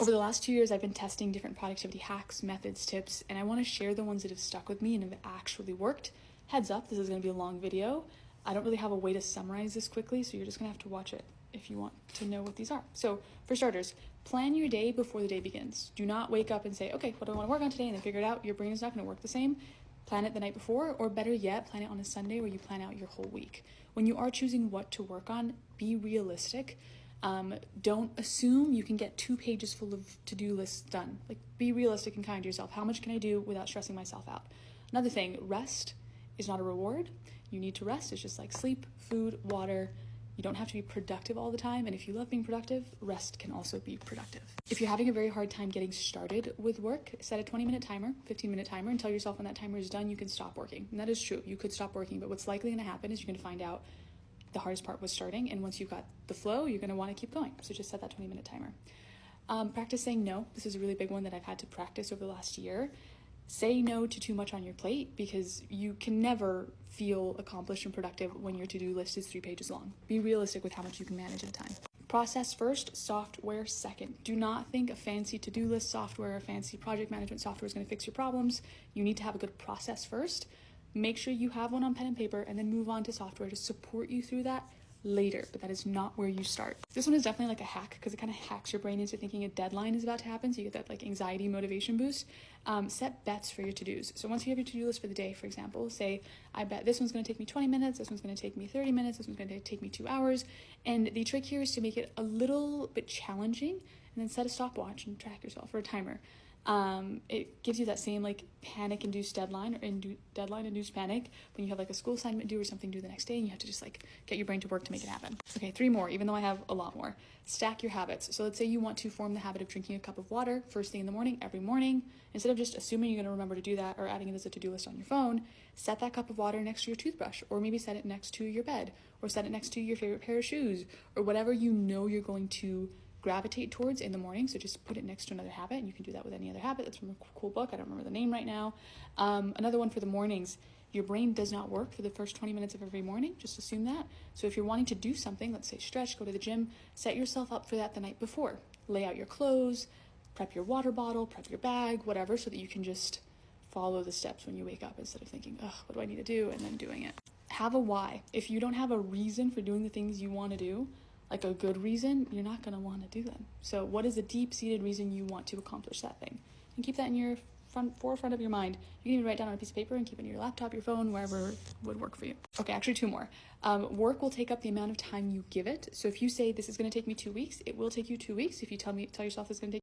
Over the last 2 years, I've been testing different productivity hacks, methods, tips, and I want to share the ones that have stuck with me and have actually worked. Heads up, this is going to be a long video. I don't really have a way to summarize this quickly, so you're just going to have to watch it if you want to know what these are. So for starters, plan your day before the day begins. Do not wake up and say, okay, what do I want to work on today? And then figure it out. Your brain is not going to work the same. Plan it the night before, or better yet, plan it on a Sunday where you plan out your whole week. When you are choosing what to work on, be realistic. Don't assume you can get 2 pages full of to-do lists done. Like, be realistic and kind to yourself. How much can I do without stressing myself out? Another thing, rest is not a reward. You need to rest. It's just like sleep, food, water. You don't have to be productive all the time. And if you love being productive, rest can also be productive. If you're having a very hard time getting started with work, set a 20-minute timer, 15-minute timer, and tell yourself when that timer is done, you can stop working. And that is true. You could stop working, but what's likely going to happen is you're going to find out the hardest part was starting, and once you've got the flow, you're going to want to keep going. So just set that 20-minute timer. Practice saying no. This is a really big one that I've had to practice over the last year. Say no to too much on your plate, because you can never feel accomplished and productive when your to-do list is 3 pages long. Be realistic with how much you can manage at a time. Process first, software second. Do not think a fancy to-do list software, a fancy project management software is going to fix your problems. You need to have a good process first. Make sure you have one on pen and paper, and then move on to software to support you through that later, but that is not where you start. This one is definitely like a hack, because it kind of hacks your brain into thinking a deadline is about to happen, so you get that like anxiety motivation boost. Set bets for your to-dos. So once you have your to-do list for the day, for example, say, I bet this one's going to take me 20 minutes, this one's going to take me 30 minutes, this one's going to take me 2 hours. And the trick here is to make it a little bit challenging, and then set a stopwatch and track yourself, or a timer. It gives you that same like panic-induced deadline, or deadline-induced panic when you have like a school assignment due or something due the next day, and you have to just like get your brain to work to make it happen. Okay, 3 more, even though I have a lot more. Stack your habits. So let's say you want to form the habit of drinking a cup of water first thing in the morning, every morning. Instead of just assuming you're going to remember to do that or adding it as a to-do list on your phone, set that cup of water next to your toothbrush, or maybe set it next to your bed, or set it next to your favorite pair of shoes, or whatever you know you're going to gravitate towards in the morning. So just put it next to another habit, and you can do that with any other habit. That's from a cool book. I don't remember the name right now. Another one for the mornings. Your brain does not work for the first 20 minutes of every morning. Just assume that. So if you're wanting to do something, let's say stretch, go to the gym, set yourself up for that the night before. Lay out your clothes, prep your water bottle, prep your bag, whatever, so that you can just follow the steps when you wake up instead of thinking, oh, what do I need to do, and then doing it. Have a why. If you don't have a reason for doing the things you want to do, like a good reason, you're not going to want to do them. So what is a deep-seated reason you want to accomplish that thing? And keep that in your forefront of your mind. You can even write down on a piece of paper and keep it in your laptop, your phone, wherever would work for you. Okay, actually 2 more. Work will take up the amount of time you give it. So if you say this is going to take me 2 weeks, it will take you 2 weeks. If you tell yourself it's going to take